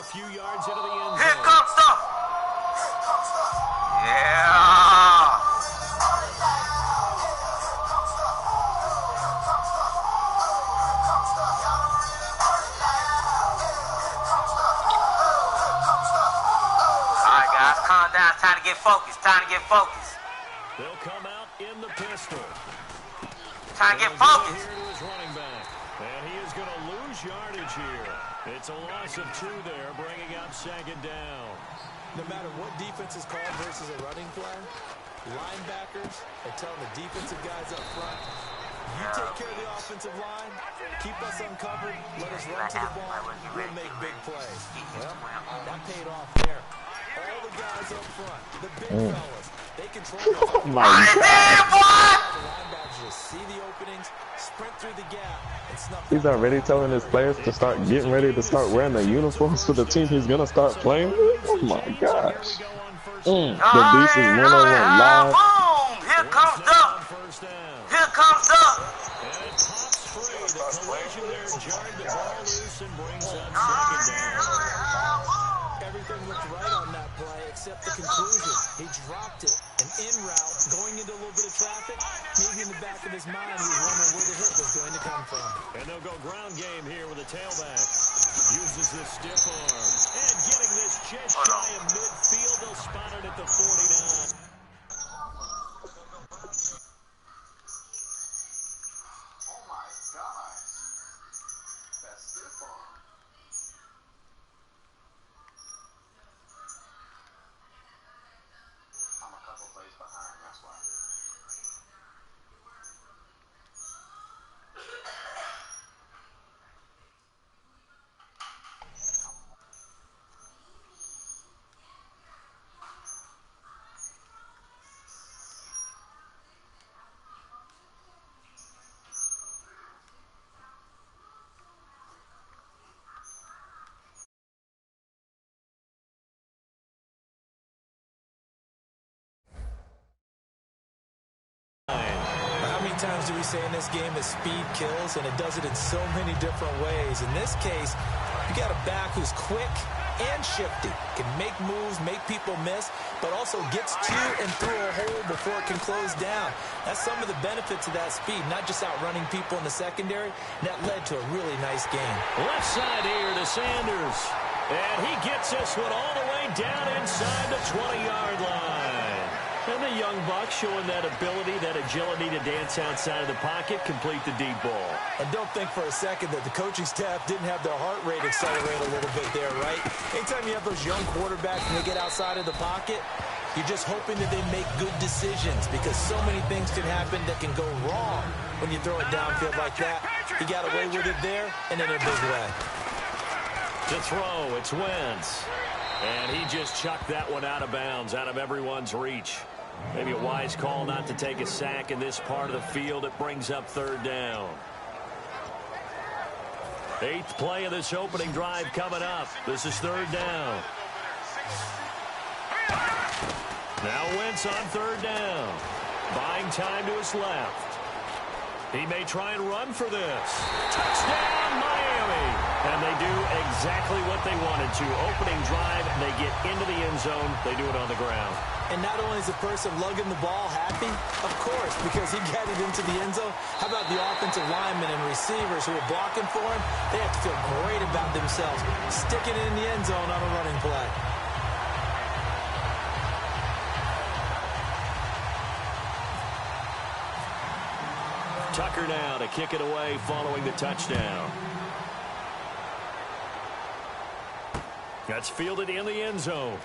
few yards into the end zone. Here comes stuff. Yeah. All right, guys, calm down. It's time to get focused. Time to get focused. They'll come out in the pistol. Time to get focused. Here to his running back. And he is going to lose yardage here. It's a loss of 2 there, bringing up second down. No matter what defense is called versus a running play, linebackers are telling the defensive guys up front, you take care of the offensive line, keep us uncovered, let us run to the ball, we'll make big plays. Well, that paid off there. All the guys up front, the big fellas, they control the Oh my God. The linebackers just see the openings, sprint through the gap, and snuff. He's already telling his players to start getting ready to start wearing the uniforms for the team he's gonna start playing with. Oh my gosh. The beast is 1-on-1 live. Boom! Here comes Duck. Here comes Duck. Everything looked right on that play except the conclusion. He dropped it, and en route, going into a little bit of traffic, maybe in the back of his mind he was wondering where the hit was going to come from. And they'll go ground game here with a tailback. Uses this stiff arm. And getting this just shy of midfield, they'll spot it at the 49. How many times do we say in this game that speed kills, and it does it in so many different ways? In this case, you got a back who's quick and shifty, can make moves, make people miss, but also gets to and through a hole before it can close down. That's some of the benefits of that speed, not just outrunning people in the secondary. That led to a really nice game. Left side here to Sanders. And he gets this one all the way down inside the 20-yard line. And the young buck showing that ability, that agility to dance outside of the pocket, complete the deep ball. And don't think for a second that the coaching staff didn't have their heart rate accelerate a little bit there, right? Anytime you have those young quarterbacks and they get outside of the pocket, you're just hoping that they make good decisions, because so many things can happen that can go wrong when you throw it downfield like that. He got away with it there and in a big way. To throw, it's Wentz. And he just chucked that one out of bounds, out of everyone's reach. Maybe a wise call not to take a sack in this part of the field. It brings up third down. 8th play of this opening drive coming up. This is third down. Now Wentz on third down. Buying time to his left. He may try and run for this. Touchdown, Miami. And they do exactly what they wanted to. Opening drive, and they get into the end zone. They do it on the ground. And not only is the person lugging the ball happy, of course, because he got it into the end zone. How about the offensive linemen and receivers who are blocking for him? They have to feel great about themselves, sticking it in the end zone on a running play. Tucker now to kick it away following the touchdown. That's fielded in the end zone.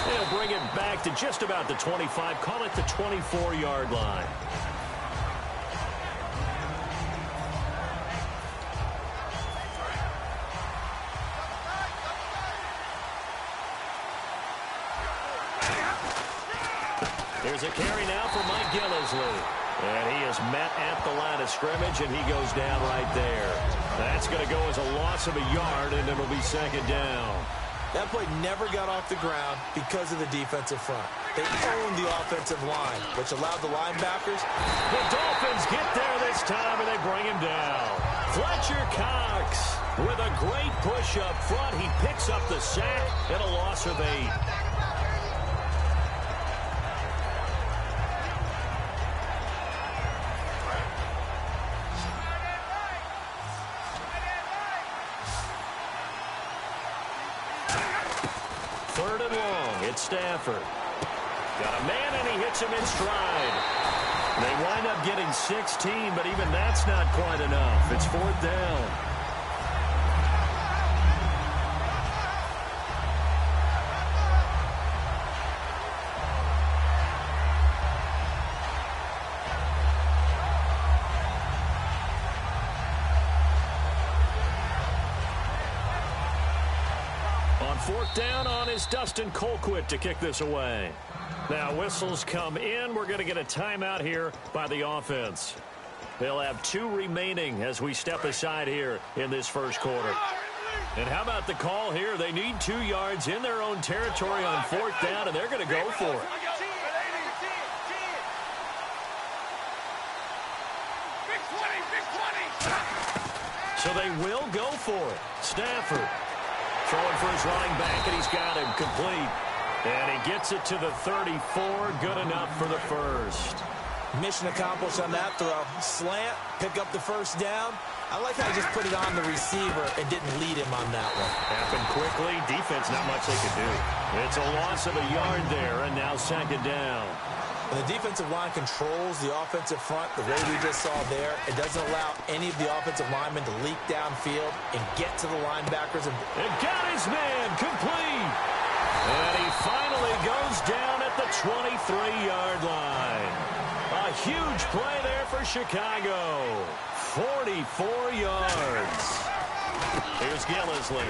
They'll bring it back to just about the 25. Call it the 24-yard line. There's a carry now for Mike Gillisley. And he is met at the line of scrimmage, and he goes down right there. That's going to go as a loss of a yard, and it'll be second down. That play never got off the ground because of the defensive front. They owned the offensive line, which allowed the linebackers. The Dolphins get there this time, and they bring him down. Fletcher Cox With a great push up front, he picks up the sack and a loss of 8. Third and long, it's Stafford. Got a man, and he hits him in stride. They wind up getting 16, but even that's not quite enough. It's 4th down. On 4th down on is Dustin Colquitt to kick this away. Now whistles come in. We're going to get a timeout here by the offense. They'll have 2 remaining as we step aside here in this first quarter. And how about the call here? They need 2 yards in their own territory on 4th down, and they're going to go for it. So they will go for it. Stafford throwing for his running back, and he's got him complete. And he gets it to the 34. Good enough for the first. Mission accomplished on that throw. Slant, pick up the first down. I like how he just put it on the receiver and didn't lead him on that one. Happened quickly. Defense, not much they could do. It's a loss of a yard there, and now 2nd down. When the defensive line controls the offensive front the way we just saw there, it doesn't allow any of the offensive linemen to leak downfield and get to the linebackers. And got his man complete. And he finally goes down at the 23-yard line. A huge play there for Chicago. 44 yards. Here's Gillisley.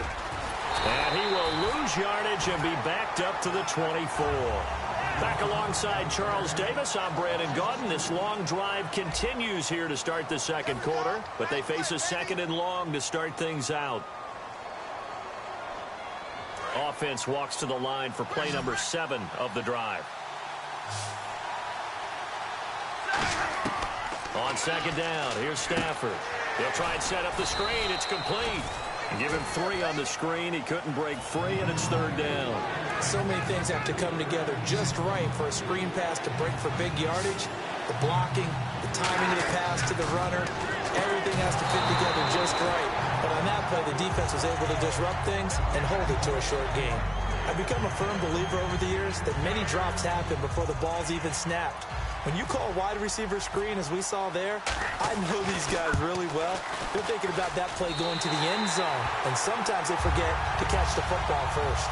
And he will lose yardage and be backed up to the 24. Back alongside Charles Davis, I'm Brandon Gaudin. This long drive continues here to start the second quarter, but they face a 2nd and long to start things out. Offense walks to the line for play number 7 of the drive. On 2nd down, here's Stafford. They'll try and set up the screen. It's complete. Give him 3 on the screen. He couldn't break free, and it's 3rd down. So many things have to come together just right for a screen pass to break for big yardage. The blocking, the timing of the pass to the runner, everything has to fit together just right. But on that play, the defense was able to disrupt things and hold it to a short game. I've become a firm believer over the years that many drops happen before the ball's even snapped. When you call a wide receiver screen, as we saw there, I know these guys really well. They're thinking about that play going to the end zone, and sometimes they forget to catch the football first.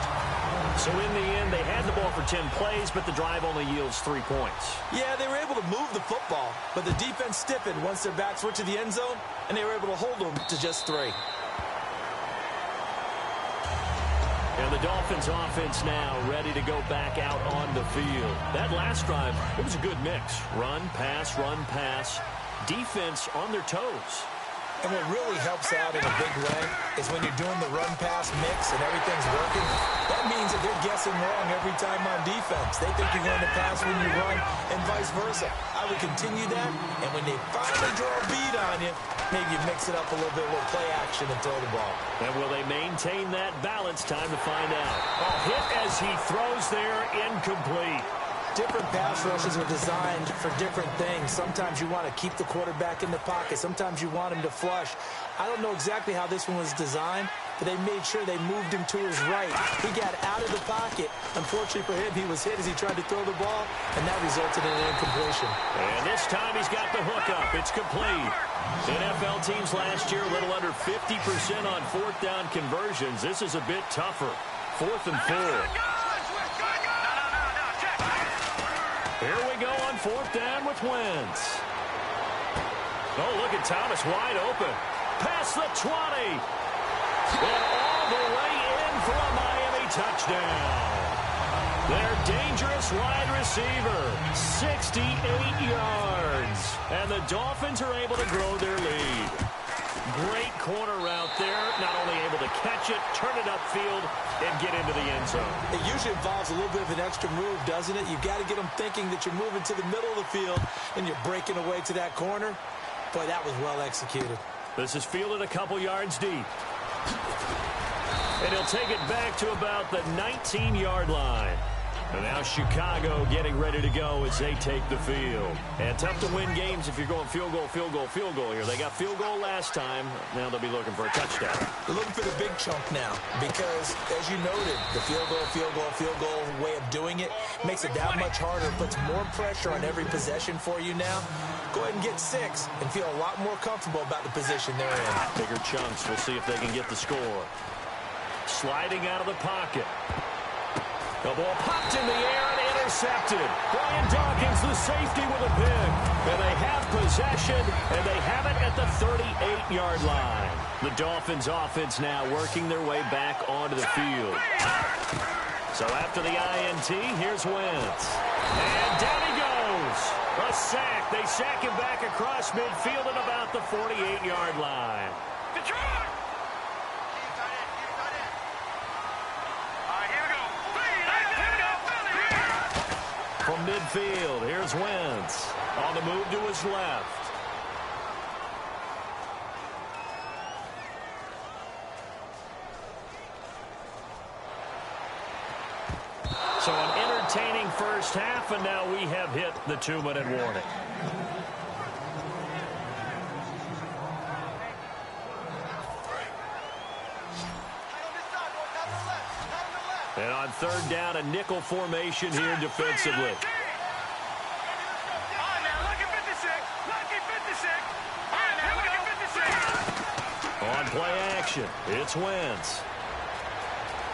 So in the end, they had the ball for 10 plays, but the drive only yields 3 points. Yeah, they were able to move the football, but the defense stiffened once their backs were to the end zone, and they were able to hold them to just 3. And the Dolphins offense now ready to go back out on the field. That last drive, it was a good mix. Run, pass, defense on their toes. And what really helps out in a big way is when you're doing the run-pass mix and everything's working, that means that they're guessing wrong every time on defense. They think you're going to pass when you run and vice versa. I would continue that, and when they finally draw a beat on you, maybe you mix it up a little bit with play action and throw the ball. And will they maintain that balance? Time to find out. A hit as he throws there, incomplete. Different pass rushes are designed for different things. Sometimes you want to keep the quarterback in the pocket. Sometimes you want him to flush. I don't know exactly how this one was designed, but they made sure they moved him to his right. He got out of the pocket. Unfortunately for him, he was hit as he tried to throw the ball, and that resulted in an incompletion. And this time he's got the hook up. It's complete. NFL teams last year a little under 50% on 4th down conversions. This is a bit tougher. 4th and 4. Here we go on 4th down with Wentz. Oh, look at Thomas wide open. Past the 20. And all the way in for a Miami touchdown. Their dangerous wide receiver, 68 yards. And the Dolphins are able to grow their lead. Great corner route there. Not only able to catch it, turn it upfield, and get into the end zone. It usually involves a little bit of an extra move, doesn't it? You've got to get them thinking that you're moving to the middle of the field and you're breaking away to that corner. Boy, that was well executed. This is fielded a couple yards deep. And he'll take it back to about the 19-yard line. And now Chicago getting ready to go as they take the field. And tough to win games if you're going field goal, field goal, field goal here. They got field goal last time. Now they'll be looking for a touchdown. They're looking for the big chunk now because, as you noted, the field goal, field goal, field goal way of doing it makes it that much harder. Puts more pressure on every possession for you now. Go ahead and get 6 and feel a lot more comfortable about the position they're in. Bigger chunks. We'll see if they can get the score. Sliding out of the pocket. The ball popped in the air and intercepted. Brian Dawkins, the safety, with a pick. And they have possession, and they have it at the 38-yard line. The Dolphins offense now working their way back onto the field. So after the INT, here's Wentz. And down he goes. A sack. They sack him back across midfield at about the 48-yard line. Detroit! From midfield, here's Wentz. On the move to his left. So an entertaining first half, and now we have hit the 2-minute warning. And on third down, a nickel formation here defensively. On play action, it's Wentz.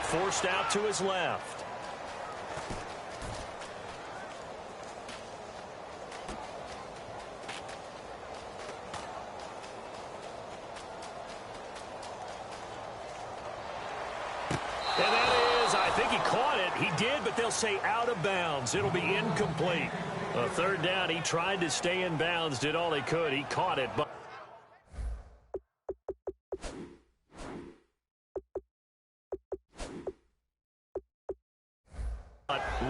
Forced out to his left. He did, but they'll say out of bounds. It'll be incomplete. A third down, he tried to stay in bounds, did all he could. He caught it, but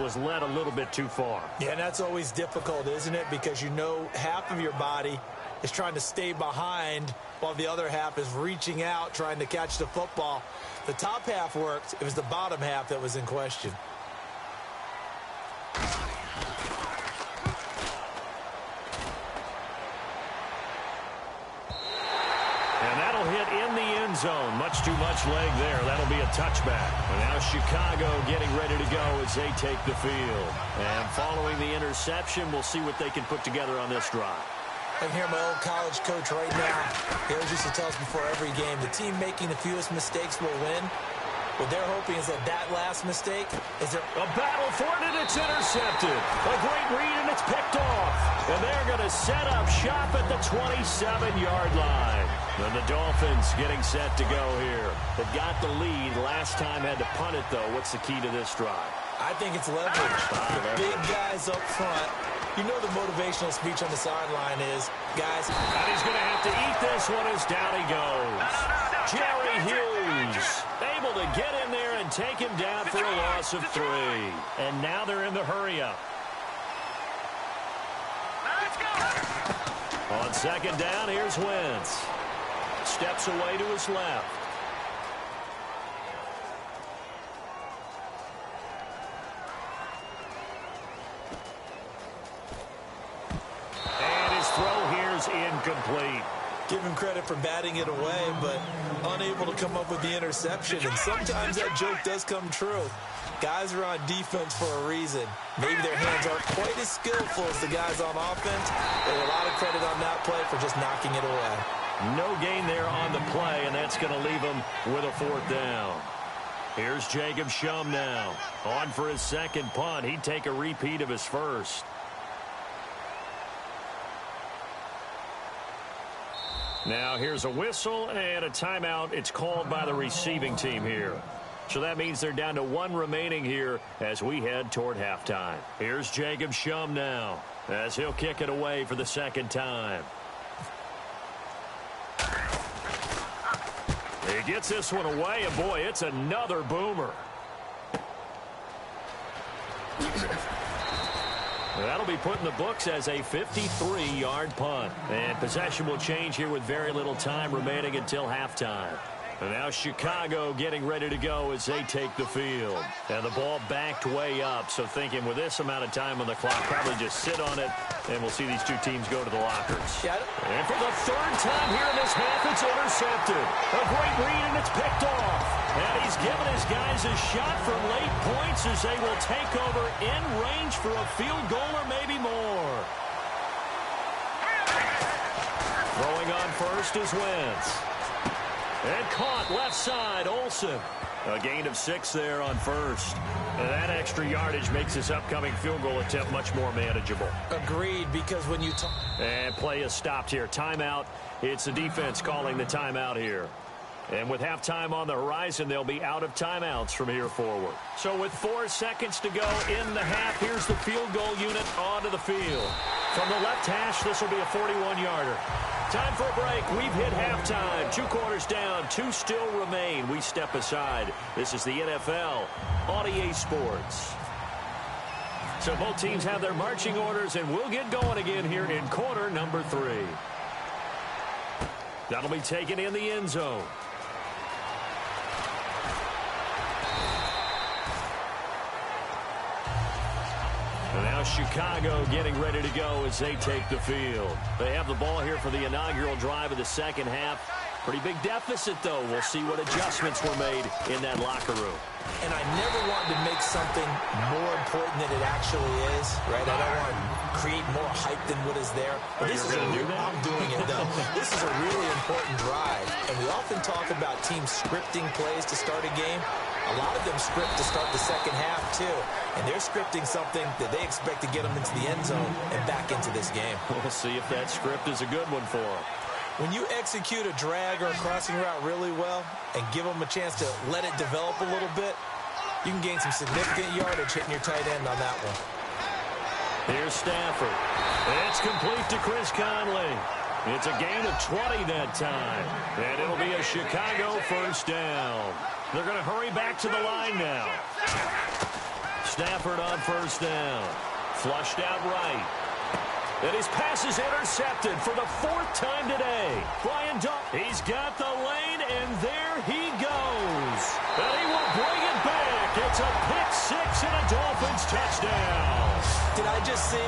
was led a little bit too far. Yeah, and that's always difficult, isn't it? Because you know half of your body is trying to stay behind while the other half is reaching out, trying to catch the football. The top half worked. It was the bottom half that was in question. And that'll hit in the end zone. Much too much leg there. That'll be a touchback. And now Chicago getting ready to go as they take the field. And following the interception, we'll see what they can put together on this drive. I can hear my old college coach right now. He always used to tell us before every game, the team making the fewest mistakes will win. What they're hoping is that last mistake is a battle for it, and it's intercepted. A great read, and it's picked off. And they're going to set up shop at the 27-yard line. And the Dolphins getting set to go here. They've got the lead. Last time had to punt it, though. What's the key to this drive? I think it's leverage. The big guys up front. You know the motivational speech on the sideline is, guys. And he's going to have to eat this one as down he goes. Jerry Hughes able to get in there and take him down for a loss of 3. And now they're in the hurry-up. On second down, here's Wentz. Steps away to his left. Incomplete. Give him credit for batting it away, but unable to come up with the interception. And sometimes that joke does come true. Guys are on defense for a reason. Maybe their hands aren't quite as skillful as the guys on offense. There's a lot of credit on that play for just knocking it away. No gain there on the play, and that's going to leave him with a 4th down. Here's Jacob Shum now. On for his second punt. He'd take a repeat of his first. Now here's a whistle and a timeout. It's called by the receiving team here. So that means they're down to 1 remaining here as we head toward halftime. Here's Jacob Shum now as he'll kick it away for the second time. He gets this one away, and boy, it's another boomer. That'll be put in the books as a 53-yard punt. And possession will change here with very little time remaining until halftime. And now Chicago getting ready to go as they take the field. And the ball backed way up, so thinking with this amount of time on the clock, probably just sit on it, and we'll see these two teams go to the lockers. And for the third time here in this half, it's intercepted. A great read, and it's picked off. And he's given his guys a shot for late points as they will take over in range for a field goal or maybe more. Throwing on first is Wentz. And caught left side, Olsen. A gain of 6 there on first. And that extra yardage makes this upcoming field goal attempt much more manageable. Agreed, because when you talk... And play is stopped here. Timeout. It's the defense calling the timeout here. And with halftime on the horizon, they'll be out of timeouts from here forward. So with 4 seconds to go in the half, here's the field goal unit onto the field. From the left hash, this will be a 41-yarder. Time for a break. We've hit halftime. 2 quarters down. 2 still remain. We step aside. This is the NFL on EA Sports. So both teams have their marching orders, and we'll get going again here in quarter number 3. That'll be taken in the end zone. And now Chicago getting ready to go as they take the field. They have the ball here for the inaugural drive of the second half. Pretty big deficit, though. We'll see what adjustments were made in that locker room. And I never wanted to make something more important than it actually is, right? I don't want to create more hype than what is there. But this is I'm doing it, though. This is a really important drive. And we often talk about teams scripting plays to start a game. A lot of them script to start the second half, too. And they're scripting something that they expect to get them into the end zone and back into this game. We'll see if that script is a good one for them. When you execute a drag or a crossing route really well and give them a chance to let it develop a little bit, you can gain some significant yardage hitting your tight end on that one. Here's Stafford. It's complete to Chris Conley. It's a gain of 20 that time. And it'll be a Chicago first down. They're going to hurry back to the line now. Stafford on first down. Flushed out right. And his pass is intercepted for the 4th time today. Brian Dunn, he's got the lane, and there he goes. And he will bring it back. It's a pick 6 and a Dolphins touchdown. Did I just see...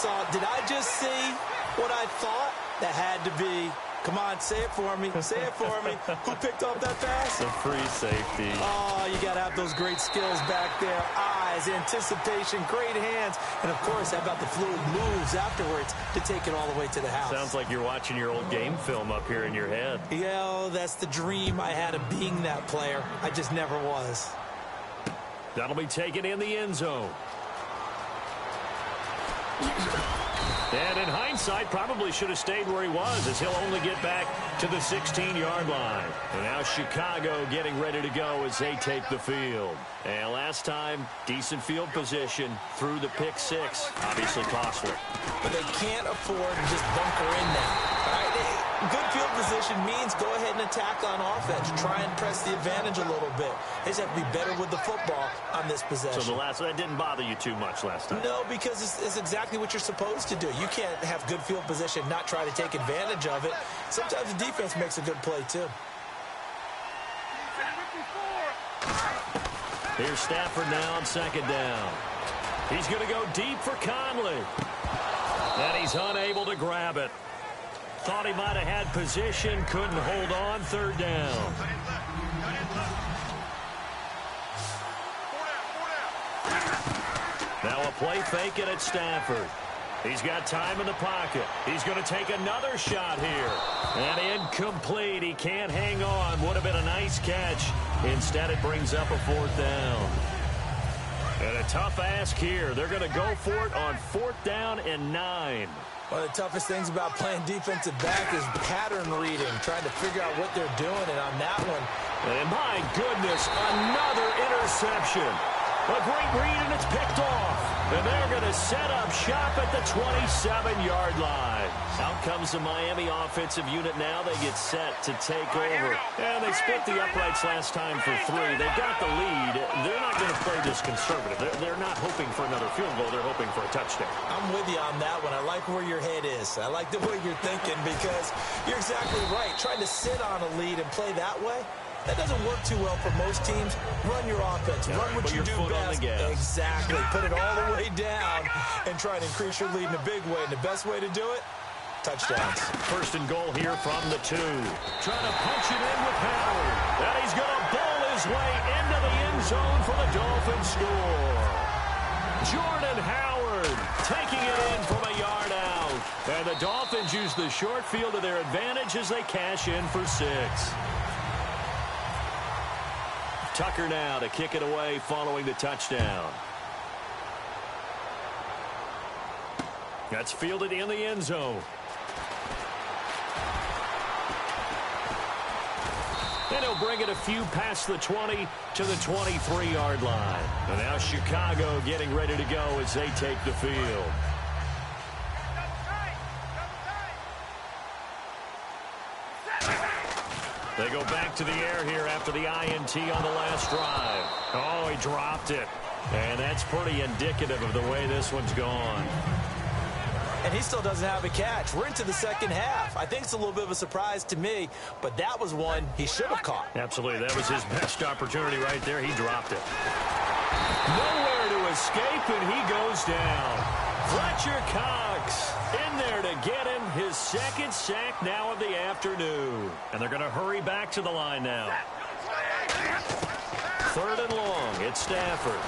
saw. Did I just see what I thought? That had to be. Come on, say it for me. Say it for me. Who picked up that pass? The free safety. Oh, you got to have those great skills back there. Eyes, anticipation, great hands. And, of course, how about the fluid moves afterwards to take it all the way to the house? Sounds like you're watching your old game film up here in your head. Yeah, that's the dream I had of being that player. I just never was. That'll be taken in the end zone. And in hindsight, probably should have stayed where he was, as he'll only get back to the 16-yard line. And now Chicago getting ready to go as they take the field. And last time, decent field position through the pick six. Obviously costly. But they can't afford to just bunker in now. Right? Good field position means go ahead and attack on offense. Try and press the advantage a little bit. They just have to be better with the football on this possession. So that didn't bother you too much last time? No, because it's exactly what you're supposed to do. You can't have good field position, not try to take advantage of it. Sometimes the defense makes a good play, too. Here's Stafford now on second down. He's going to go deep for Conley. And he's unable to grab it. Thought he might have had position, couldn't hold on, third down. Now a play fake it at Stafford. He's got time in the pocket. He's going to take another shot here. And incomplete. He can't hang on. Would have been a nice catch. Instead, it brings up a fourth down. And a tough ask here. They're going to go for it on fourth down and 9. One of the toughest things about playing defensive back is pattern reading, trying to figure out what they're doing. And on that one, and my goodness, another interception. A great read, and it's picked off. And they're going to set up shop at the 27-yard line. Out comes the Miami offensive unit now. They get set to take over. And they split the uprights last time for 3. They've got the lead. They're not going to play this conservative. They're not hoping for another field goal. They're hoping for a touchdown. I'm with you on that one. I like where your head is. I like the way you're thinking because you're exactly right. Trying to sit on a lead and play that way, that doesn't work too well for most teams. Run your offense. Run what you do best. Exactly. Put it all the way down and try to increase your lead in a big way. And the best way to do it, touchdowns. First and goal here from the 2. Trying to punch it in with Howard. And he's going to bowl his way into the end zone for the Dolphins score. Jordan Howard taking it in from a yard out. And the Dolphins use the short field to their advantage as they cash in for 6. Tucker now to kick it away following the touchdown. That's fielded in the end zone. And he'll bring it a few past the 20 to the 23-yard line. And now Chicago getting ready to go as they take the field. They go back to the air here after the INT on the last drive. Oh, he dropped it. And that's pretty indicative of the way this one's gone. And he still doesn't have a catch. We're into the second half. I think it's a little bit of a surprise to me, but that was one he should have caught. Absolutely. That was his best opportunity right there. He dropped it. Nowhere to escape, and he goes down. Fletcher Cox in there to get him his second sack now of the afternoon. And they're going to hurry back to the line now. Third and long. It's Stafford.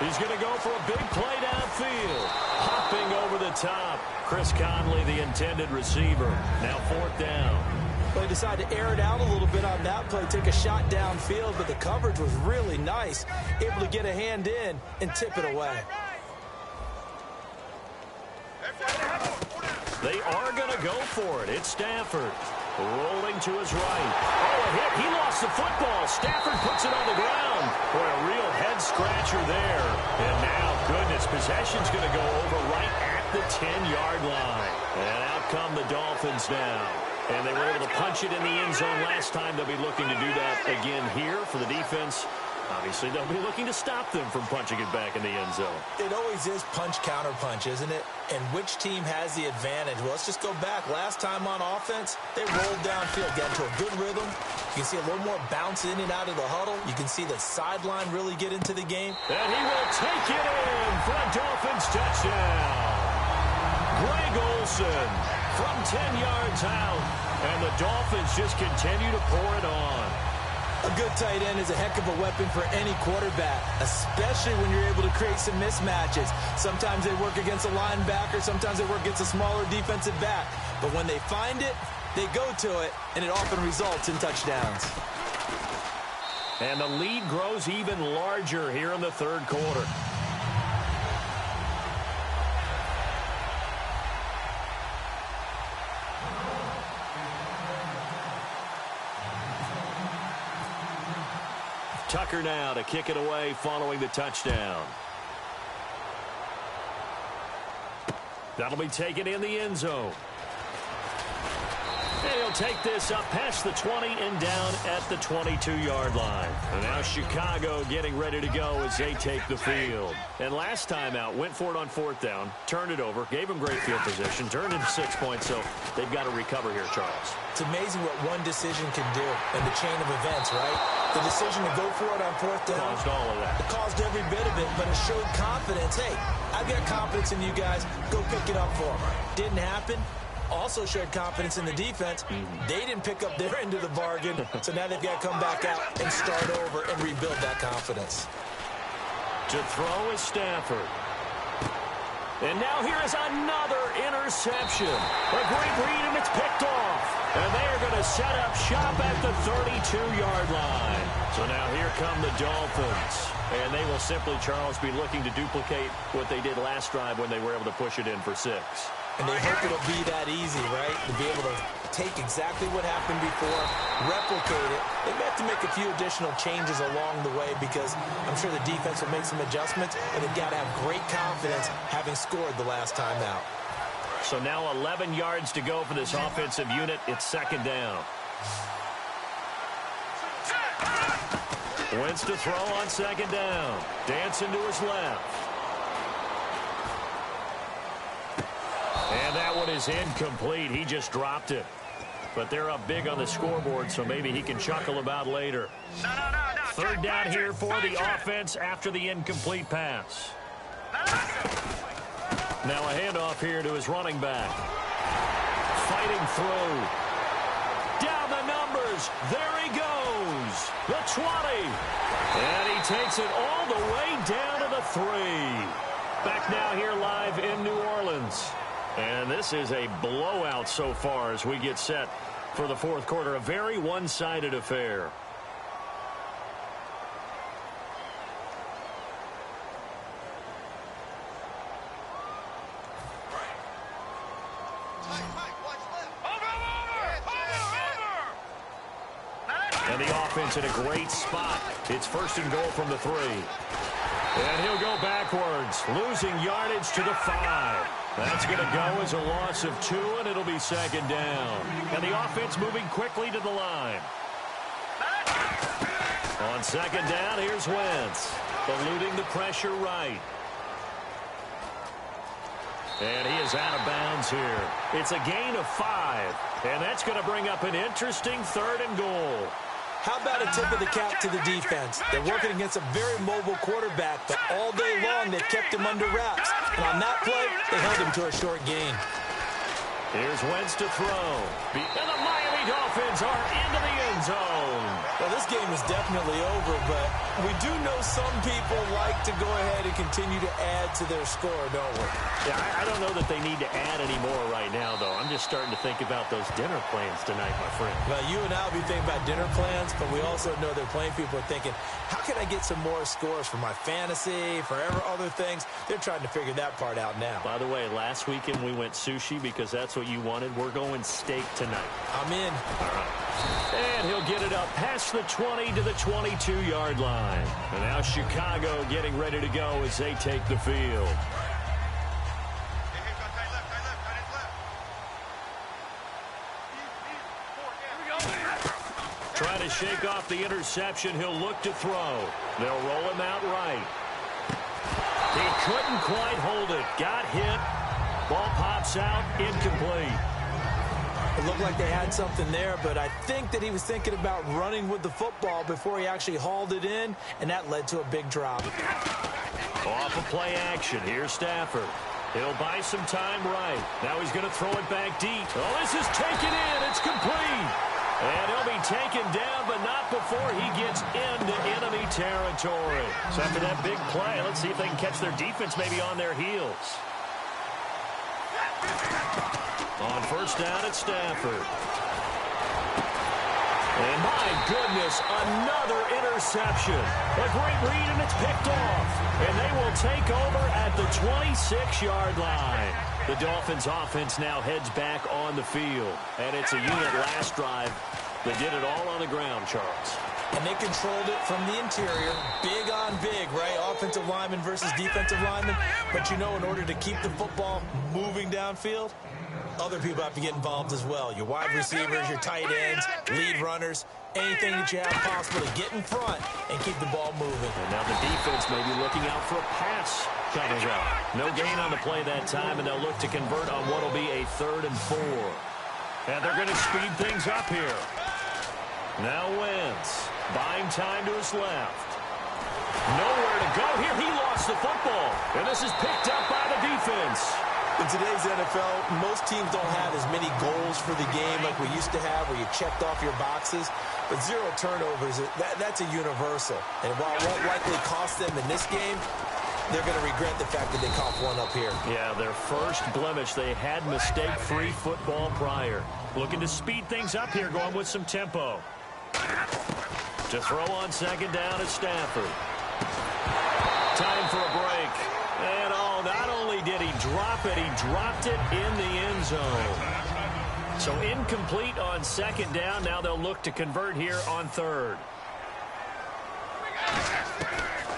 He's going to go for a big play downfield. Hopping over the top. Chris Conley, the intended receiver. Now fourth down. Well, they decided to air it out a little bit on that play, take a shot downfield, but the coverage was really nice. Able to get a hand in and tip it away. They are going to go for it. It's Stafford. Rolling to his right. Oh, a hit. He lost the football. Stafford puts it on the ground. Boy, a real head-scratcher there. And now, goodness, possession's going to go over right at the 10-yard line. And out come the Dolphins now. And they were able to punch it in the end zone last time. They'll be looking to do that again here for the defense. Obviously, they'll be looking to stop them from punching it back in the end zone. It always is punch-counter-punch, isn't it? And which team has the advantage? Well, let's just go back. Last time on offense, they rolled downfield, got into a good rhythm. You can see a little more bounce in and out of the huddle. You can see the sideline really get into the game. And he will take it in for a Dolphins touchdown. Greg Olsen from 10 yards out. And the Dolphins just continue to pour it on. A good tight end is a heck of a weapon for any quarterback, especially when you're able to create some mismatches. Sometimes they work against a linebacker, sometimes they work against a smaller defensive back. But when they find it, they go to it, and it often results in touchdowns. And the lead grows even larger here in the third quarter. Tucker now to kick it away following the touchdown. That'll be taken in the end zone. And he'll take this up past the 20 and down at the 22-yard line. And now Chicago getting ready to go as they take the field. And last time out, went for it on fourth down, turned it over, gave them great field position, turned into 6 points, so they've got to recover here, Charles. It's amazing what one decision can do in the chain of events, right? The decision to go for it on fourth down. Caused all of that. It caused every bit of it, but it showed confidence. Hey, I've got confidence in you guys. Go pick it up for them. Didn't happen. Also showed confidence in the defense. They didn't pick up their end of the bargain, so now they've got to come back out and start over and rebuild that confidence. To throw is Stafford. And now here is another interception. A great read, and it's picked off. And they are going to set up shop at the 32-yard line. So now here come the Dolphins. And they will simply, Charles, be looking to duplicate what they did last drive when they were able to push it in for 6. And they hope it'll be that easy, right? To be able to take exactly what happened before, replicate it. They may have to make a few additional changes along the way because I'm sure the defense will make some adjustments, and they've got to have great confidence having scored the last time out. So now 11 yards to go for this offensive unit. It's second down. Wentz to throw on second down. Dancing to his left. And that one is incomplete. He just dropped it. But they're up big on the scoreboard, so maybe he can chuckle about later. Third down here for the offense after the incomplete pass. Now a handoff here to his running back. Fighting through. Down the numbers. There he goes. The 20. And he takes it all the way down to the 3. Back now here live in New Orleans. And this is a blowout so far as we get set for the fourth quarter. A very one-sided affair. And the offense in a great spot. It's first and goal from the 3. And he'll go backwards, losing yardage to the 5. That's going to go as a loss of 2, and it'll be second down. And the offense moving quickly to the line. On second down, here's Wentz, eluding the pressure right. And he is out of bounds here. It's a gain of 5, and that's going to bring up an interesting third and goal. How about a tip of the cap to the defense? They're working against a very mobile quarterback, but all day long they've kept him under wraps. And on that play, they held him to a short gain. Here's Wentz to throw. And the Miami Dolphins are into the end zone. Well, this game is definitely over, but we do know some people like to go ahead and continue to add to their score, don't we? Yeah, I don't know that they need to add any more right now, though. I'm just starting to think about those dinner plans tonight, my friend. Well, you and I will be thinking about dinner plans, but we also know they're playing people are thinking, how can I get some more scores for my fantasy, for other things? They're trying to figure that part out now. By the way, last weekend we went sushi because that's what you wanted. We're going steak tonight. I'm in. All right. And he'll get it up past the 20 to the 22-yard line. And now Chicago getting ready to go as they take the field. Trying to shake off the interception. He'll look to throw. They'll roll him out right. He couldn't quite hold it. Got hit. Ball pops out. Incomplete. It looked like they had something there, but I think that he was thinking about running with the football before he actually hauled it in, and that led to a big drop. Off of play action. Here's Stafford. He'll buy some time right. Now he's going to throw it back deep. Oh, this is taken in. It's complete. And he'll be taken down, but not before he gets into enemy territory. So after that big play, let's see if they can catch their defense maybe on their heels. On first down, it's Stafford. And my goodness, another interception. A great read, and it's picked off. And they will take over at the 26-yard line. The Dolphins' offense now heads back on the field. And it's a unit last drive that did it all on the ground, Charles. And they controlled it from the interior. Big on big, right? Offensive lineman versus defensive lineman. But you know, in order to keep the football moving downfield, other people have to get involved as well. Your wide receivers, your tight ends, lead runners, anything that you have possible to get in front and keep the ball moving. And now the defense may be looking out for a pass coming up. No gain on the play that time, and they'll look to convert on what will be a 3rd and 4. And they're going to speed things up here. Now Wentz, buying time to his left. Nowhere to go here. He lost the football. And this is picked up by the defense. In today's NFL, most teams don't have as many goals for the game like we used to have, where you checked off your boxes. But 0 turnovers, that's a universal. And while it won't likely cost them in this game, they're going to regret the fact that they coughed one up here. Yeah, their first blemish. They had mistake-free football prior. Looking to speed things up here, going with some tempo. To throw on second down is Stafford. Time for a break. And not only did he drop it, he dropped it in the end zone. So incomplete on second down. Now they'll look to convert here on 3rd.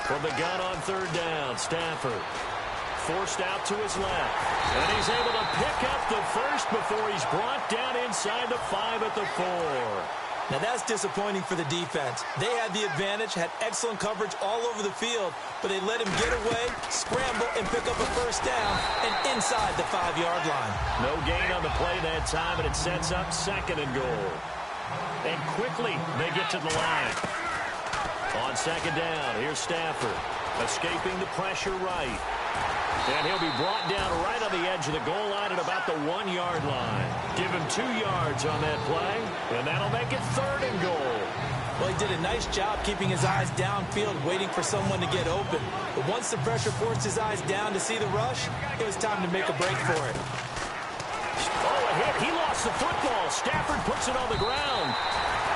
From the gun on 3rd down, Stafford forced out to his left. And he's able to pick up the first before he's brought down inside the 5 at the 4. Now that's disappointing for the defense. They had the advantage, had excellent coverage all over the field, but they let him get away, scramble, and pick up a first down, and inside the 5-yard line. No gain on the play that time, and it sets up 2nd and goal. And quickly they get to the line. On second down, here's Stafford, escaping the pressure right. And he'll be brought down right on the edge of the goal line at about the 1-yard line. Give him 2 yards on that play, and that'll make it 3rd and goal. Well, he did a nice job keeping his eyes downfield, waiting for someone to get open. But once the pressure forced his eyes down to see the rush, it was time to make a break for it. Oh, a hit. He lost the football. Stafford puts it on the ground.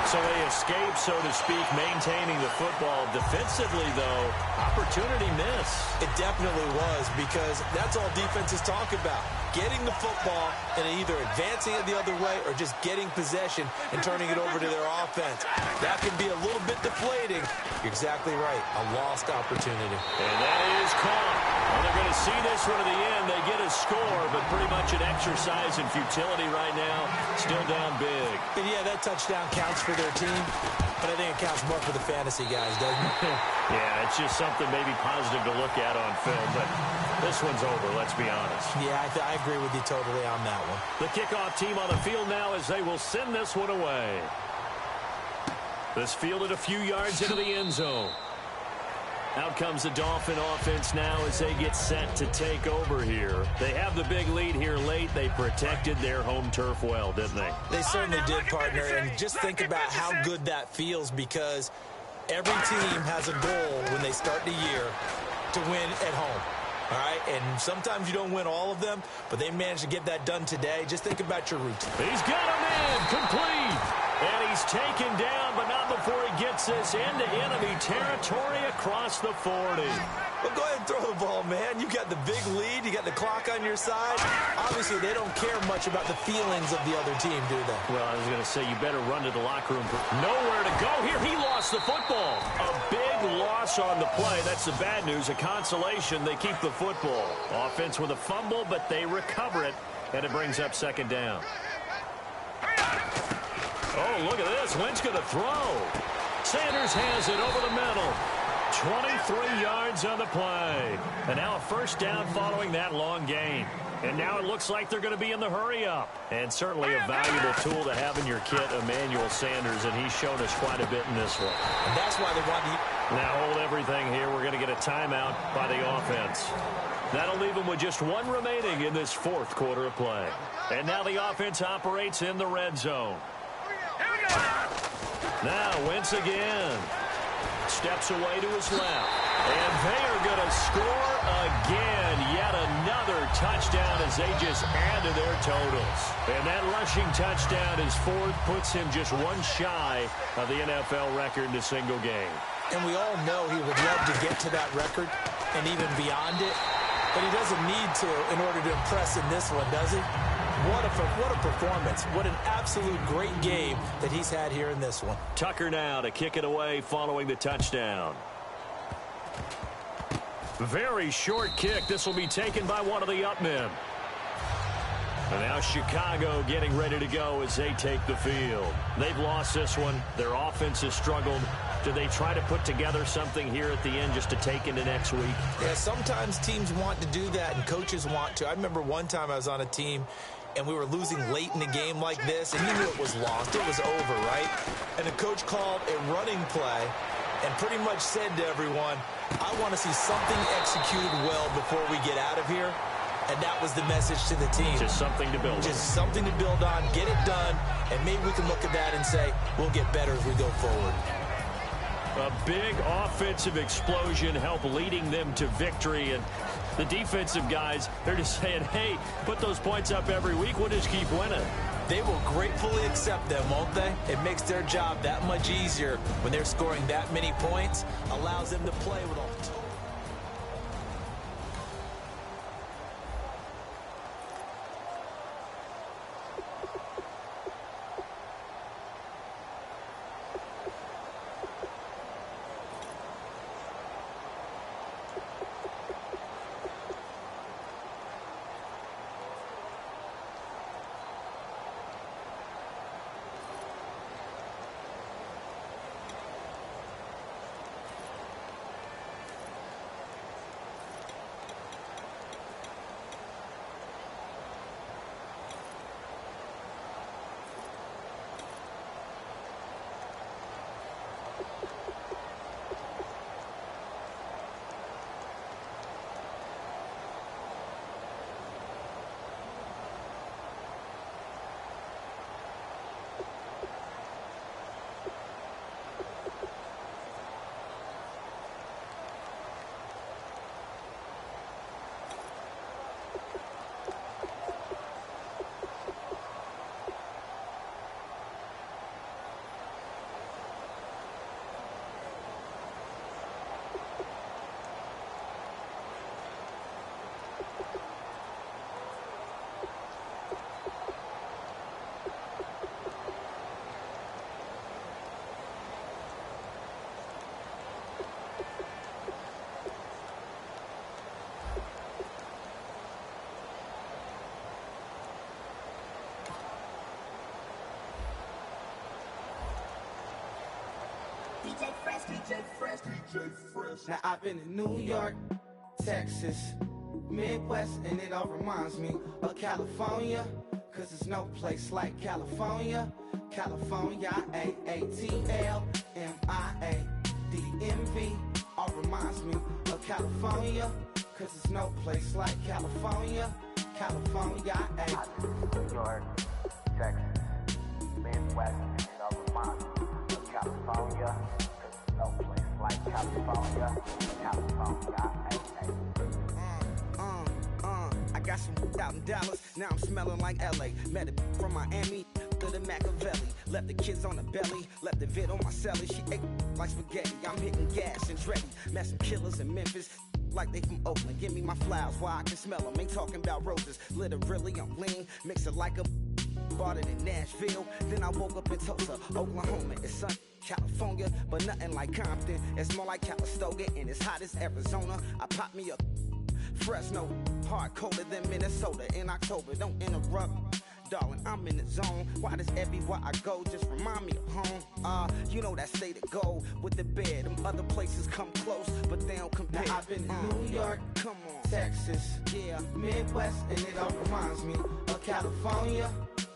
So they escape, so to speak, maintaining the football. Defensively, though, opportunity miss. It definitely was, because that's all defenses talk about. Getting the football and either advancing it the other way or just getting possession and turning it over to their offense. That can be a little bit deflating. You're exactly right. A lost opportunity. And that is caught. Well, they're going to see this one to the end. They get a score, but pretty much an exercise in futility right now. Still down big. And yeah, that touchdown counts for their team, but I think it counts more for the fantasy guys, doesn't it? Yeah, it's just something maybe positive to look at on film, but this one's over, let's be honest. Yeah, I agree with you totally on that one. The kickoff team on the field now as they will send this one away. This fielded a few yards into the end zone. Out comes the Dolphin offense now as they get set to take over here. They have the big lead here late. They protected their home turf well, didn't they? They certainly did, partner. And just think about how good that feels, because every team has a goal when they start the year to win at home. All right, and sometimes you don't win all of them, but they managed to get that done today. Just think about your roots. He's got him in, complete. And he's taken down, but not before he gets this into enemy territory across the 40. Well, go ahead and throw the ball, man. You got the big lead. You got the clock on your side. Obviously, they don't care much about the feelings of the other team, do they? Well, I was going to say, you better run to the locker room. Nowhere to go here. He lost the football. A big loss on the play. That's the bad news. A consolation. They keep the football. Offense with a fumble, but they recover it, and it brings up 2nd down. Oh, look at this. Wentz going to throw. Sanders has it over the middle. 23 yards on the play. And now a first down following that long gain. And now it looks like they're going to be in the hurry-up. And certainly a valuable tool to have in your kit, Emmanuel Sanders, and he's shown us quite a bit in this one. And that's why they want to Now hold everything here. We're going to get a timeout by the offense. That'll leave them with just one remaining in this fourth quarter of play. And now the offense operates in the red zone. Now Wentz again. Steps away to his left. And they are going to score again. Yet another touchdown as they just add to their totals. And that rushing touchdown, his fourth, puts him just one shy of the NFL record in a single game. And we all know he would love to get to that record and even beyond it. But he doesn't need to in order to impress in this one, does he? What a performance. What an absolute great game that he's had here in this one. Tucker now to kick it away following the touchdown. Very short kick. This will be taken by one of the up men. And now Chicago getting ready to go as they take the field. They've lost this one. Their offense has struggled. Do they try to put together something here at the end just to take into next week? Yeah, sometimes teams want to do that and coaches want to. I remember one time I was on a team and we were losing late in the game like this, and you knew it was lost. It was over, right? And the coach called a running play and pretty much said to everyone, I want to see something executed well before we get out of here. And that was the message to the team. Just something to build on. Just something to build on, get it done, and maybe we can look at that and say, we'll get better as we go forward. A big offensive explosion helped leading them to victory. And the defensive guys, they're just saying, hey, put those points up every week. We'll just keep winning. They will gratefully accept them, won't they? It makes their job that much easier when they're scoring that many points. Allows them to play with all the total. Now I've been in New York, Texas, Midwest, and it all reminds me of California, cause there's no place like California. California, AATLMIADMV, all reminds me of California, cause there's no place like California. California, New York, Texas, Midwest, and it all reminds me of California, cause there's no place like California. California, I got some out in Dallas, now I'm smelling like LA. Met a from Miami to the Machiavelli. Left the kids on the belly, left the vid on my celly. She ate like spaghetti, I'm hitting gas and Dreddy. Met some killers in Memphis, like they from Oakland. Give me my flowers while I can smell them. Ain't talking about roses, literally I'm lean. Mix it like a bought it in Nashville. Then I woke up in Tulsa, Oklahoma. It's sunny, California, but nothing like Compton. It's more like Calistoga and it's hot as Arizona. I pop me a Fresno, hard colder than Minnesota in October. Don't interrupt, darling, I'm in the zone. Why does everywhere I go just remind me of home? You know that state of gold with the bed. Them other places come close, but they don't compare. Now I've been in New York, come on, Texas, yeah, Midwest, and it all reminds me of California,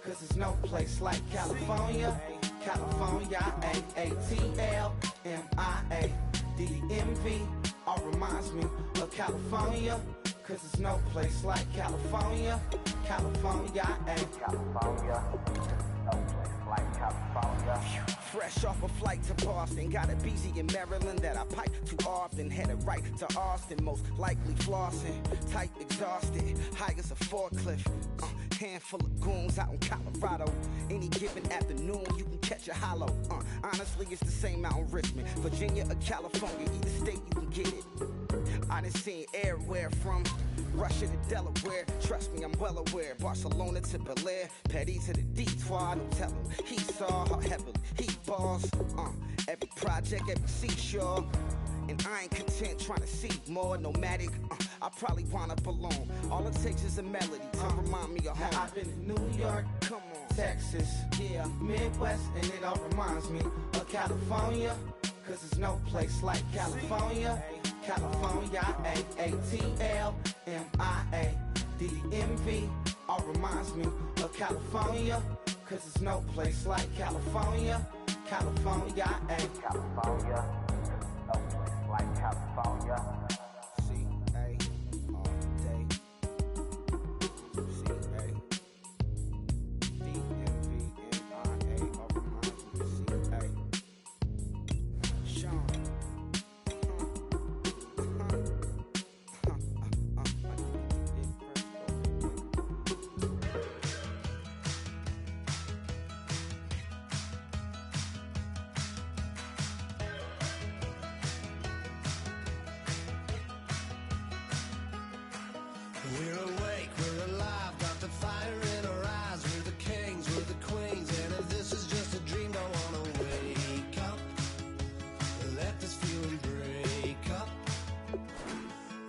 cause there's no place like California. California, AATLMIADMV, DMV all reminds me of California, cause there's no place like California. California, ayy. California, no place like California. Fresh off a flight to Boston, got a BZ in Maryland that I pipe too often. Headed right to Austin, most likely flossing. Tight, exhausted, high as a forklift. Handful of goons out in Colorado. Any given afternoon, you can catch a hollow. Honestly, it's the same out in Richmond, Virginia or California. Either state, you can get it. I done seen everywhere from Russia to Delaware. Trust me, I'm well aware. Barcelona to Bel Air, Petty to the Detroit. Don't tell him he saw how heavily he balls. Every project, every seashore. And I ain't content trying to see more nomadic. I probably wind up alone. All it takes is a melody to remind me of home. Now I've been in New York, come on, Texas, yeah, Midwest, and it all reminds me of California. Cause there's no place like California. California, A-A-T-L-M-I-A. DMV all reminds me of California. Cause there's no place like California. California, A. California, no place like California. C-A all day. C-A. D-M-V-M-I-A all reminds me of C-A. Sean. We're awake, we're alive, got the fire in our eyes. We're the kings, we're the queens, and if this is just a dream, don't wanna wake up. Let this feeling break up.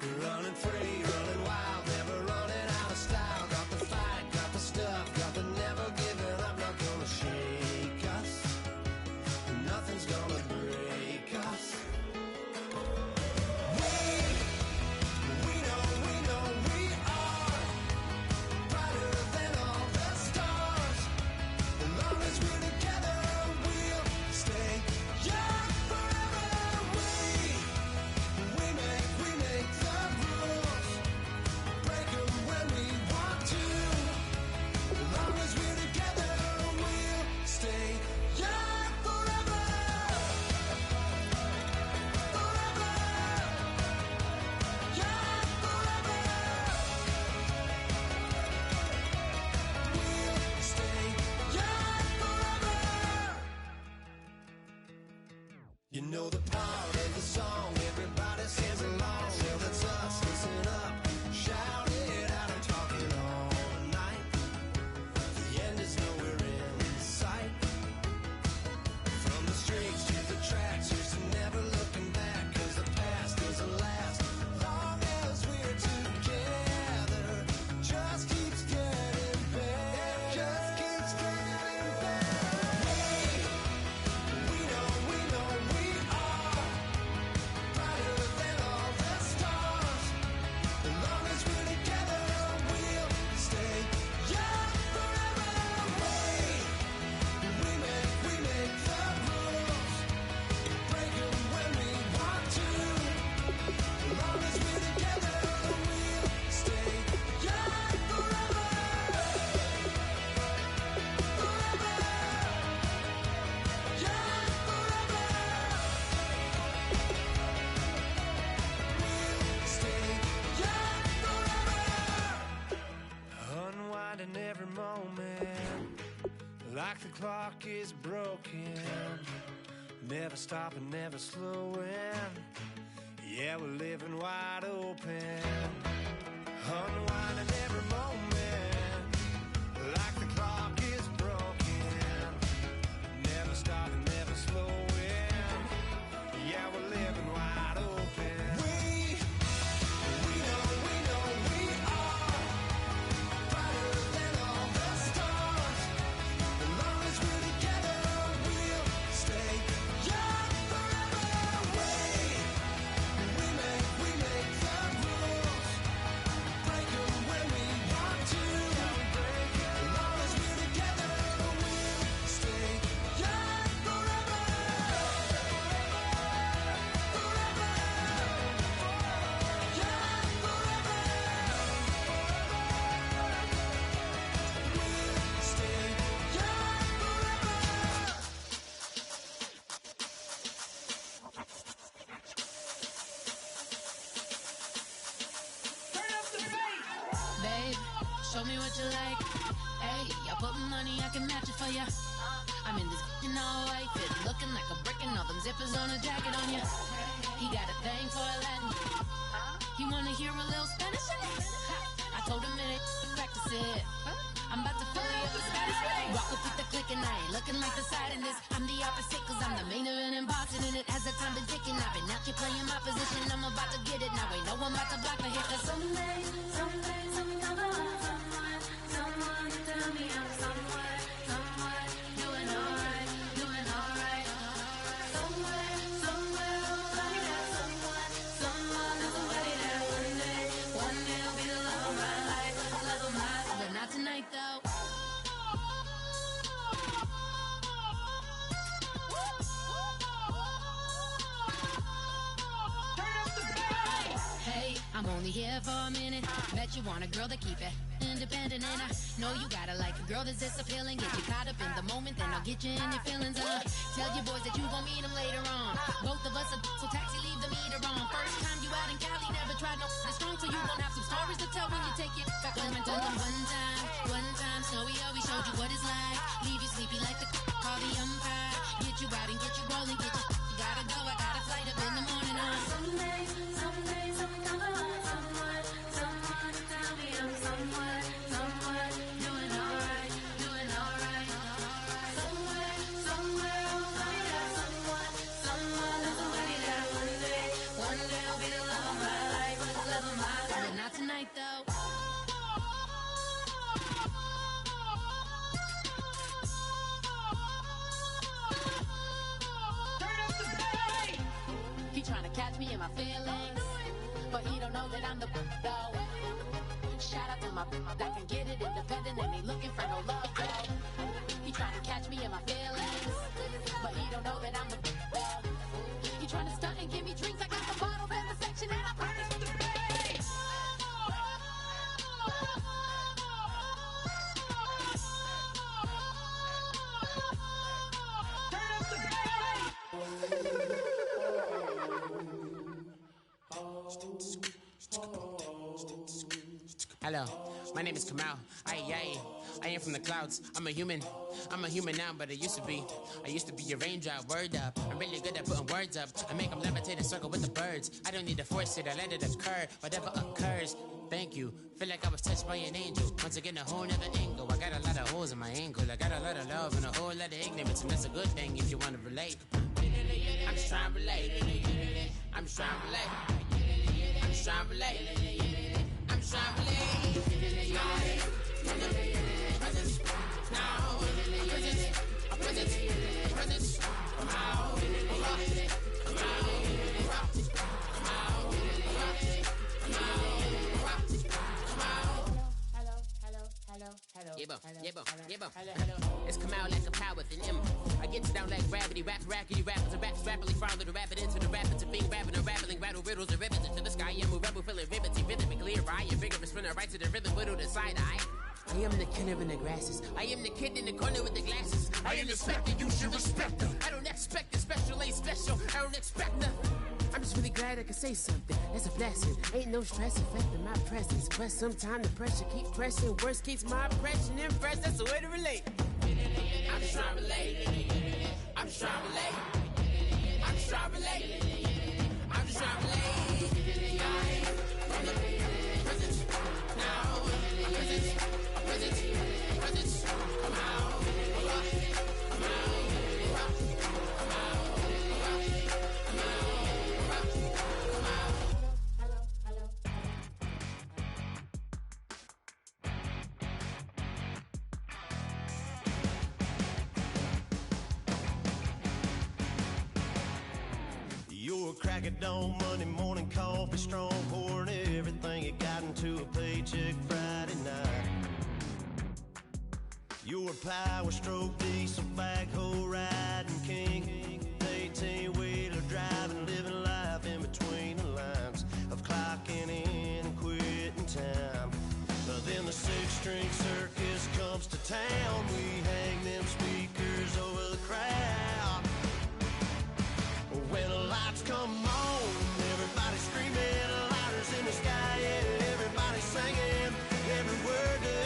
We're running free, running wild, never running out of style. Got the fight, got the stuff, got the never giving up. Not gonna shake us, nothing's gonna break us. You know the part of the song, everybody sings along. Well, that's us, listen up, shout it out, I'm talking all night. The end is nowhere in sight. From the streets to the tracks, here's to never looking back. Cause the past doesn't last, long as we're together. Just keeps getting better, just keeps getting better. We know we are brighter than all the stars. As long as we're together, we'll stay young forever. We make the rules, break 'em when we want to. As long as we're together, we'll stay young forever. Forever. Young forever. We'll stay young forever. Unwinding every moment, like the clock is broken. Never stopping, never slowing. Yeah, we're living wide open. Unwinding every moment, like the clock is broken. Never stopping, never slowing. Yeah, we're living wide open. We know we are brighter than all the stars. As long as we're together, we'll stay young forever. We make the rules, break 'em when Show me what you like. Hey, I put money, I can match it for ya. I'm in this in all white fit, looking like a brick and all them zippers on a jacket on ya. He got a thing for a Latin. He wanna hear a little Spanish in it. I told him it ain't to practice it. I'm about to fill you up with Spanish. Walk up with the click and I ain't looking like the side in this. I'm the opposite cause I'm the main event and boxing in it. As the time been ticking, I've been out here playing my position. I'm about to get it now. Ain't no one about to block the hit. Cause someday, something come along. Someone to tell me I'm somewhere, doing alright. Somewhere, somebody there, someone is somebody there. One day I'll be the love of my life, but not tonight though. Hey, I'm only here for a minute. Bet you want a girl to keep it independent, and I know you gotta like a girl that's this appealing. Get you caught up in the moment, then I'll get you in your feelings. Tell your boys that you gon' meet them later on. Both of us are so taxi, leave the meter on. First time you out in Cali, never tried no strong, so you gon' have some stories to tell when you take it back home. And tell them one time, Snowy always showed you what it's like. Leave you sleepy like the call the umpire. Get you out and get you rolling, get you gotta go. I got a flight up in the morning on someday, something come along. Someone to tell me I'm somewhere, doing alright. Somewhere, somebody there, someone is somebody there. One day I'll be the love of my life, but not tonight though. He tryna catch me in my feelings, but he don't know that I'm the though. Shout out to my that can get it independent and ain't looking for no love though. He tryna catch me in my feelings, but he don't know that I'm the though. He tryna stunt and give me drinks. I got the bottles in the section and I promise to pay. Hello, my name is Kamal. I am from the clouds. I'm a human now, but I used to be a raindrop. Word up, I'm really good at putting words up. I make them levitate and circle with the birds. I don't need to force it, I let it occur. Whatever occurs, thank you. Feel like I was touched by an angel. Once again, a whole nother angle. I got a lot of holes in my angle. I got a lot of love and a whole lot of ignorance, and that's a good thing if you want to relate. I'm just trying to relate. I'm just trying to relate. I'm just trying to relate. I'm just trying to relate. Presence. Come out. It's come out like a power with an M. I get down like gravity, rackety rappers and raps rapidly follow the rapid into the rapids of being rapping and rattling, rattle riddles and rivets into the sky. I'm a rebel feeling rhythmically right, and vigorous spinner right to the rhythm, widow to side eye. I am the kid in the grasses. I am the kid in the corner with the glasses. I am the specter, you should respect them. I don't expect the special, ain't special. I don't expect nothing. I'm just really glad I can say something. That's a blessing. Ain't no stress affecting my presence. But sometimes the pressure keep pressing. Worst keeps my impression impressed. That's the way to relate. I'm just trying to relate. I'm just trying to relate. I'm just trying to relate. I'm just trying to relate. Presence. Now. Presence. Come out. You're a crack at dawn, Monday morning coffee, strong, pouring everything you got into a paycheck Friday night. You're a power stroke, diesel backhoe riding king, 18-wheeler driving, living life in between the lines of clocking in and quitting time. Then the six-string circus comes to town. We hang them speakers over the crowd. When the lights come on, everybody screaming, lighters in the sky, yeah, everybody singing, every word to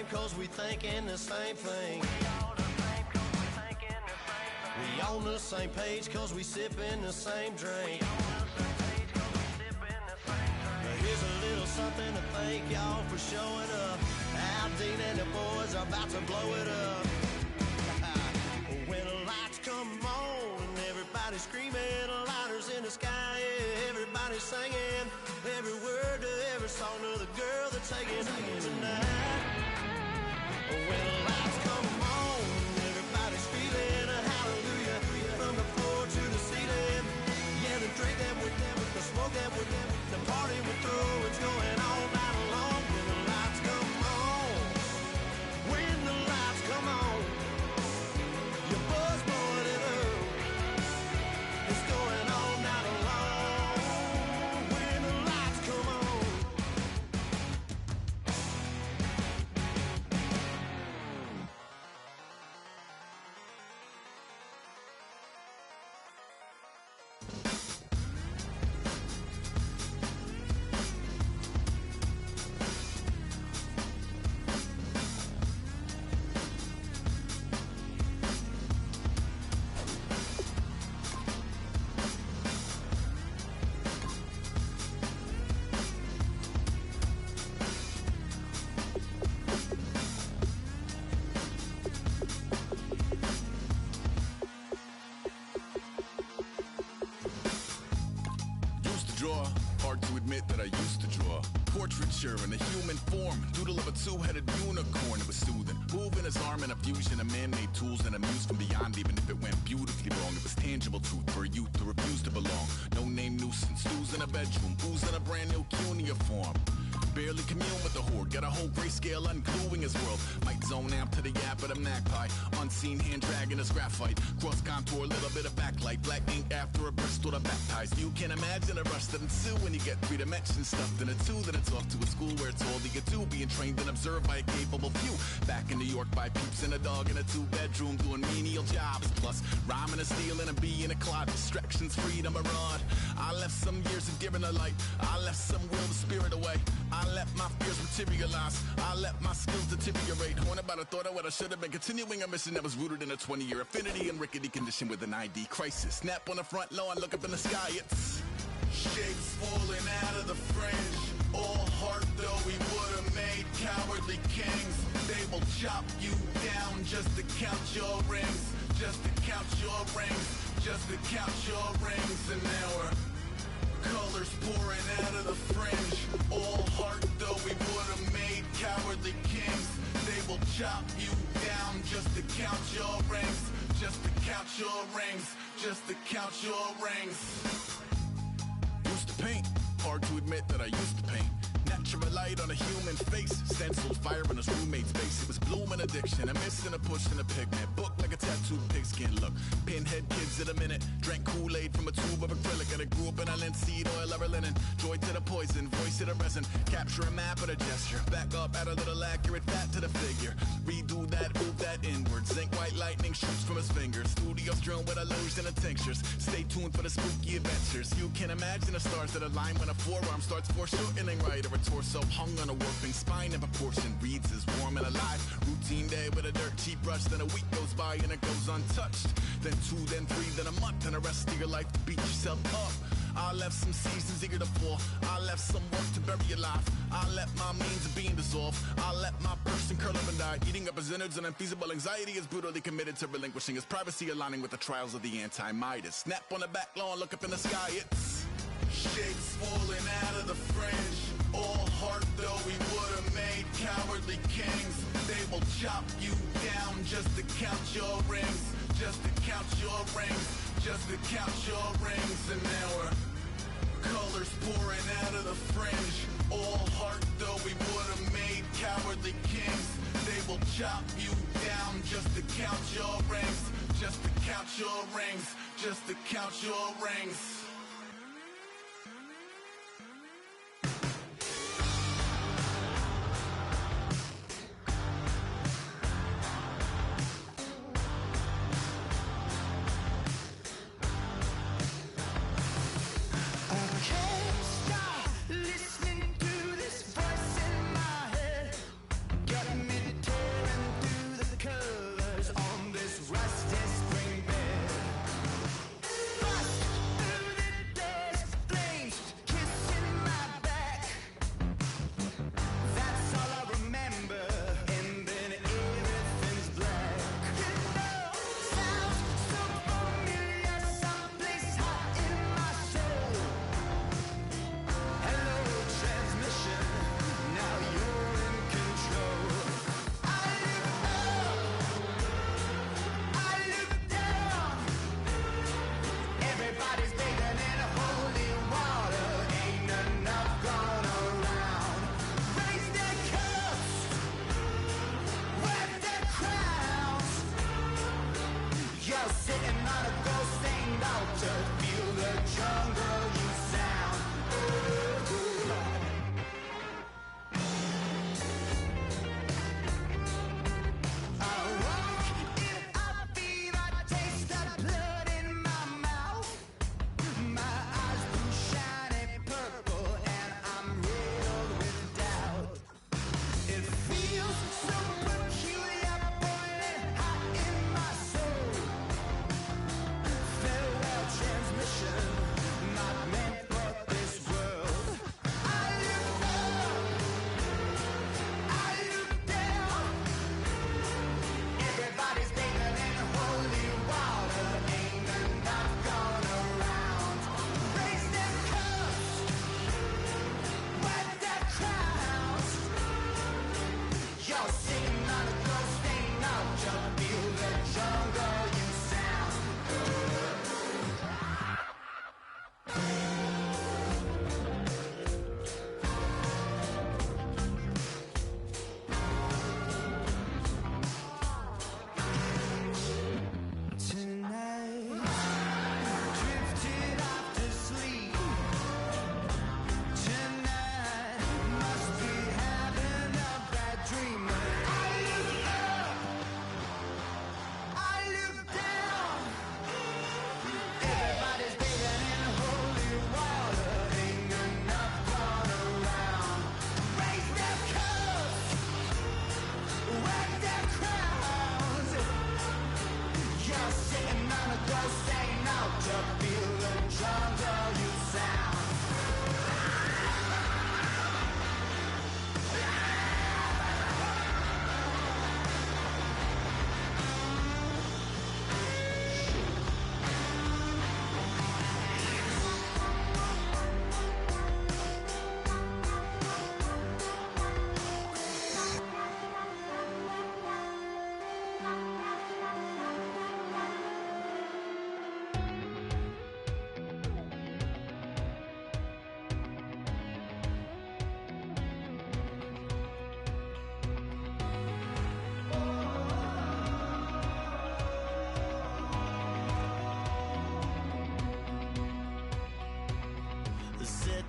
same cause we thinking the same thing. We on the same page cause we sipping the same drink. Now here's a little something to thank y'all for showing up. Al Dean and the boys are about to blow it up. When the lights come on and everybody's screaming, lighters in the sky, yeah, everybody's singing every word to every song of the girl they're taking home tonight. When the lights come on, everybody's feeling a hallelujah from the floor to the ceiling. Yeah, the drink that we're them, the smoke that we're them, the party we're through, it's going all night long. When the lights come on, when the lights come on, your buzz blowing it up, it's going all night long. When the lights come on. Draw, hard to admit that I used to draw. Portraiture in a human form, doodle of a two-headed unicorn. It was soothing, moving his arm in a fusion of man-made tools and a muse from beyond. Even if it went beautifully wrong, it was tangible truth for a youth to refuse to belong. No name nuisance, who's in a bedroom, who's in a brand new cuneiform. Barely commune with the horde, got a whole grayscale ungluing his world. Might zone amp to the yap of the magpie, unseen hand dragging his graphite. Cross contour, little bit of backlight, black ink after a Bristol to baptize. You can imagine a rush that ensue when you get three dimensions stuffed in a two. Then it's off to a school where it's all you get to, being trained and observed by a capable few. Back in New York by peeps and a dog in a two-bedroom doing menial jobs. Plus, rhyming and stealing and being a clod, distractions, freedom, a rod. I left some years of giving a light, I left some will the spirit away. I let my fears materialize, I let my skills deteriorate. When about I thought I would, I should have been continuing a mission that was rooted in a 20-year affinity and rickety condition with an ID crisis. Snap on the front lawn, look up in the sky, it's shapes falling out of the fringe. All heart though we would have made cowardly kings. They will chop you down just to count your rings, just to count your rings, just to count your rings. And now we're colors pouring out of the fringe. All heart though we would have made cowardly kings. They will chop you down just to count your rings, just to count your rings, just to count your rings. Used to paint, hard to admit that I used to paint. Natural light on a human face, stenciled fire in his roommate's face. It was blooming addiction, a miss and a push and a pigment. Book like a tattooed pigskin look. Pinhead kids in a minute, drank Kool-Aid from a tube of acrylic. And I grew up in a linseed oil or a linen. Joy to the poison, voice to the resin. Capture a map of a gesture. Back up, add a little accurate fat to the figure. Redo that, move that inward. Zinc white lightning shoots from his fingers. Studio strewn with illusion and tinctures. Stay tuned for the spooky adventures. You can imagine the stars that align when a forearm starts foreshortening right, or a torso hung on a warping spine in proportion. Reads as warm and alive. Routine day with a dirt cheap brush. Then a week goes by and it goes untouched. Then 2, then 3, then a month, and the rest of your life to beat yourself up. I left some seasons eager to fall. I left some work to bury your life. I let my means of being dissolve. I let my person curl up and die. Eating up his innards and unfeasible anxiety is brutally committed to relinquishing his privacy, aligning with the trials of the anti-Midas. Snap on the back lawn, look up in the sky, it's shapes falling out of the fringe. All heart though we would have made cowardly kings. They will chop you down just to count your rings, just to count your rings, just to count your rings. And now we're colors pouring out of the fringe. All heart though we would have made cowardly kings. They will chop you down just to count your rings, just to count your rings, just to count your rings. Listening to this voice in my head got me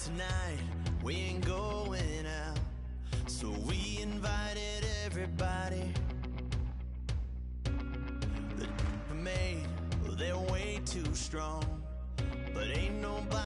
Tonight we ain't going out, so we invited everybody. The made, well, they're way too strong, but ain't nobody